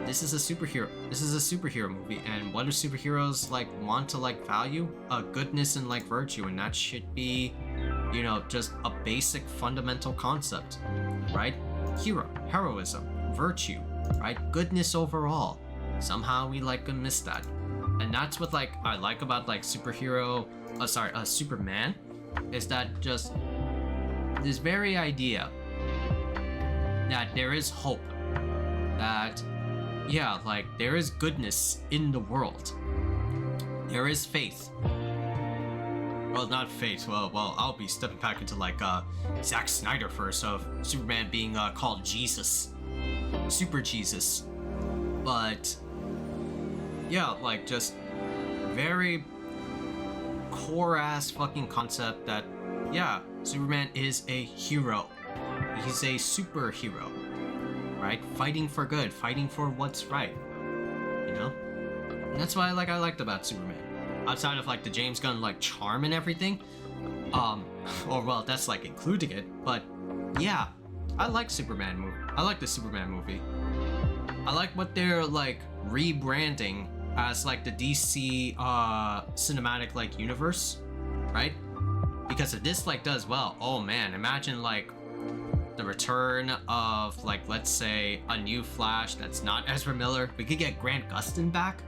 This is a superhero movie, and what do superheroes like want to like value? Goodness and like virtue, and that should be, you know, just a basic fundamental concept, right? Heroism, virtue, right? Goodness overall. Somehow we like to miss that, and that's what like I like about like Superman, is that just this very idea that there is hope, that yeah, like there is goodness in the world, there is faith. Well, not faith. Well, I'll be stepping back into like Zack Snyder first of Superman being called Jesus, Super Jesus. But yeah, like just very core ass fucking concept that yeah, Superman is a hero. He's a superhero, right? Fighting for good, fighting for what's right. You know, and that's what I liked about Superman. Outside of like the James Gunn like charm and everything, or well, that's like including it. But yeah, I like Superman movie. I like the Superman movie. I like what they're like rebranding as like the DC cinematic like universe, right? Because if this like does well, oh man, imagine like the return of like, let's say, a new Flash that's not Ezra Miller. We could get Grant Gustin back.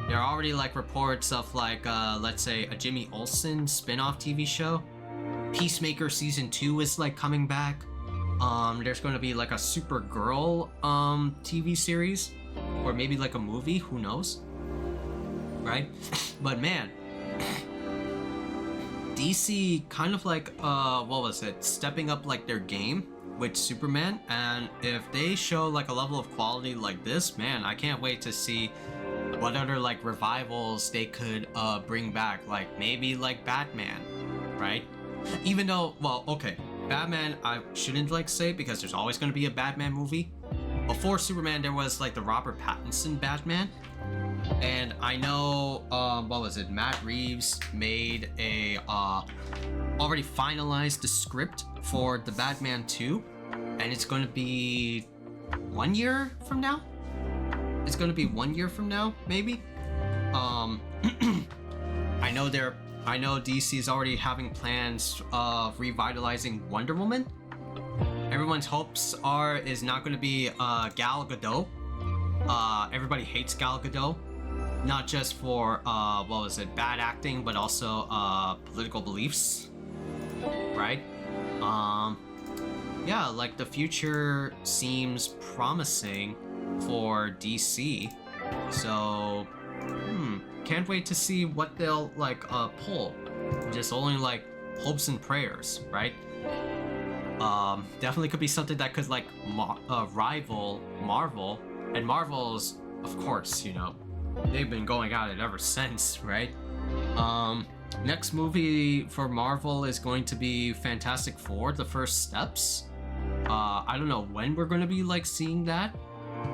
There are already like reports of like let's say a Jimmy Olsen spin-off TV show. Peacemaker season 2 is like coming back. There's going to be like a Supergirl TV series, or maybe like a movie, who knows, right? But man, DC kind of like stepping up like their game with Superman, and if they show like a level of quality like this, man, I can't wait to see what other like revivals they could bring back, like maybe like Batman, right? Even though, well, okay, Batman I shouldn't like say, because there's always going to be a Batman movie. Before Superman there was like the Robert Pattinson Batman, and I know Matt Reeves made a already finalized the script for the Batman 2, and it's going to be 1 year from now. It's going to be 1 year from now, maybe. I know DC's already having plans of revitalizing Wonder Woman. Everyone's hopes is not going to be Gal Gadot. Everybody hates Gal Gadot, not just for bad acting, but also political beliefs, right? Yeah, like the future seems promising for DC, so can't wait to see what they'll like pull. Just only like hopes and prayers, right? Definitely could be something that could like rival Marvel, and Marvel's, of course, you know, they've been going at it ever since, right? Next movie for Marvel is going to be Fantastic Four: The First Steps. I don't know when we're going to be like seeing that.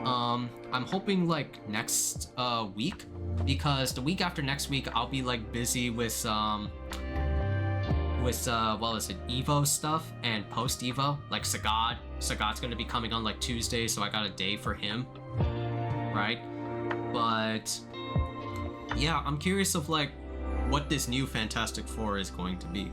I'm hoping like next week, because the week after next week I'll be like busy with Evo stuff and post Evo, like Sagad's gonna be coming on like Tuesday, so I got a day for him, right? But yeah, I'm curious of like what this new Fantastic Four is going to be.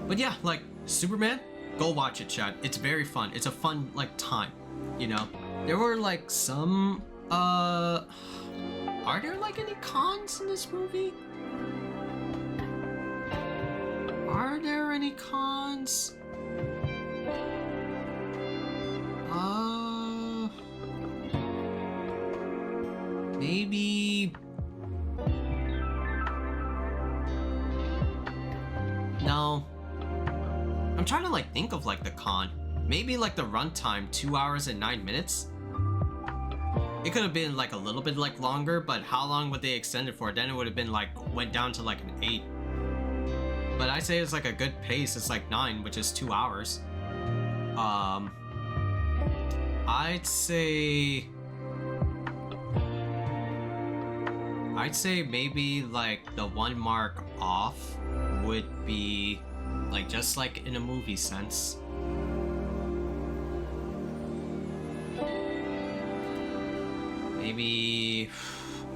But yeah, like Superman, go watch it, chat. It's very fun. It's a fun like time, you know. There were like some are there like any cons in this movie? Are there any cons? Maybe I'm trying to like think of like the con. Maybe like the runtime 2 hours and 9 minutes. It could have been like a little bit like longer, but how long would they extend it for? Then it would have been like went down to like an 8. But I'd say it's like a good pace. It's like 9, which is 2 hours. I'd say maybe like the 1 mark off would be like just like in a movie sense.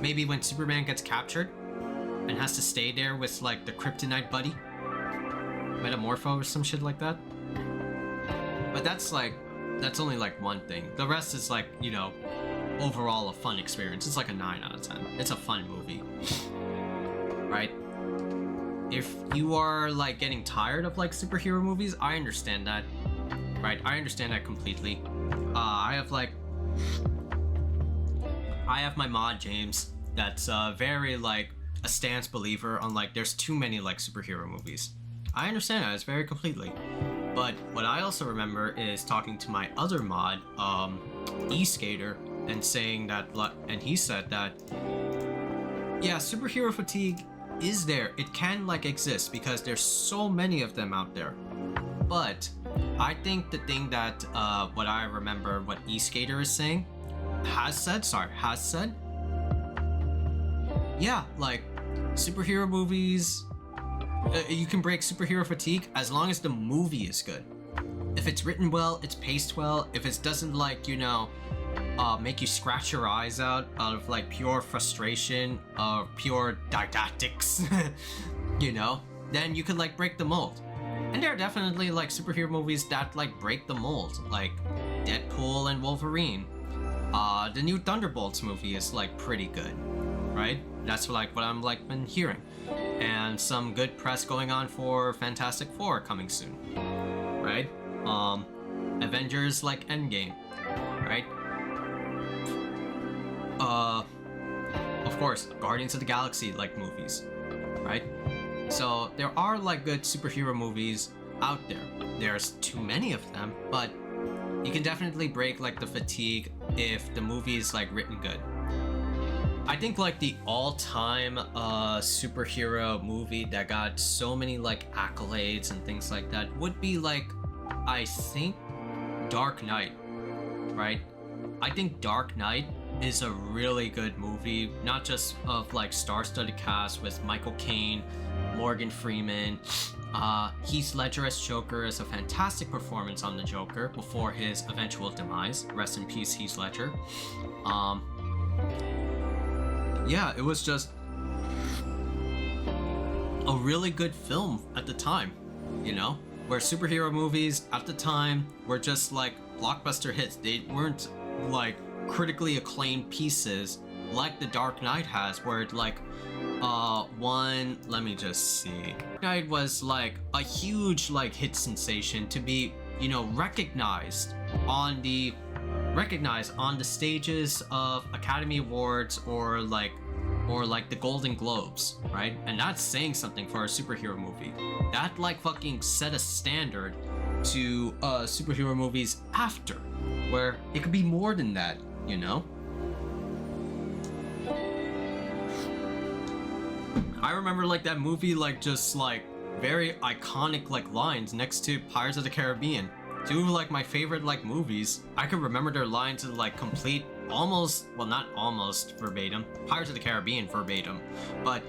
Maybe when Superman gets captured and has to stay there with like the kryptonite buddy, Metamorpho or some shit like that. But that's only like one thing. The rest is like, you know, overall a fun experience. It's like a 9 out of 10. It's a fun movie, right? If you are like getting tired of like superhero movies, I understand that, right? I understand that completely. I have my mod James that's very like a stance believer on like there's too many like superhero movies. I understand that, it's very completely. But what I also remember is talking to my other mod, E-Skater, and saying that, and he said that, yeah, superhero fatigue is there. It can like exist because there's so many of them out there. But I think the thing that what I remember what E-Skater is saying has said, yeah, like superhero movies, you can break superhero fatigue as long as the movie is good. If it's written well, it's paced well, if it doesn't like, you know, make you scratch your eyes out of like pure frustration, pure didactics, you know, then you can like break the mold. And there are definitely like superhero movies that like break the mold, like Deadpool and Wolverine. The new Thunderbolts movie is like pretty good, right? That's like what I'm like been hearing. And some good press going on for Fantastic Four coming soon, right? Avengers like Endgame, right? Of course, Guardians of the Galaxy like movies, right? So there are like good superhero movies out there. There's too many of them, but you can definitely break like the fatigue if the movie is like written good. I think like the all-time superhero movie that got so many like accolades and things like that would be like, I think, Dark Knight, right? I think Dark Knight is a really good movie, not just of like star-studded cast with Michael Caine, Morgan Freeman, Heath Ledger as Joker is a fantastic performance on the Joker before his eventual demise. Rest in peace, Heath Ledger. Yeah, it was just a really good film at the time, you know? Where superhero movies at the time were just like blockbuster hits. They weren't like critically acclaimed pieces like The Dark Knight has, where it like let me just see. Dark Knight was like a huge like hit sensation to be, you know, recognized on the stages of Academy Awards or like the Golden Globes, right? And that's saying something for a superhero movie. That like fucking set a standard to superhero movies after, where it could be more than that, you know? I remember like that movie like just like very iconic like lines next to Pirates of the Caribbean. Two of like my favorite like movies. I could remember their lines in like complete almost, well not almost verbatim, Pirates of the Caribbean verbatim, but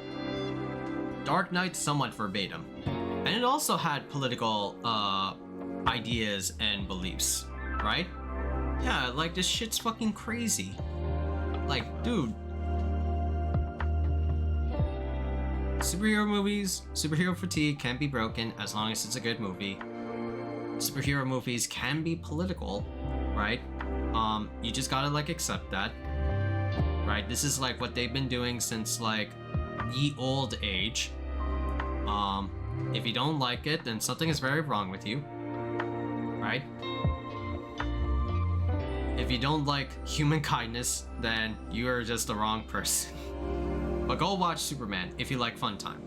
Dark Knight somewhat verbatim. And it also had political ideas and beliefs, right? Yeah, like this shit's fucking crazy. Like, dude. Superhero movies, superhero fatigue can be broken as long as it's a good movie. Superhero movies can be political, right? You just gotta like accept that, right? This is like what they've been doing since like the old age. If you don't like it, then something is very wrong with you, right? If you don't like human kindness, then you are just the wrong person. But go watch Superman if you like fun time.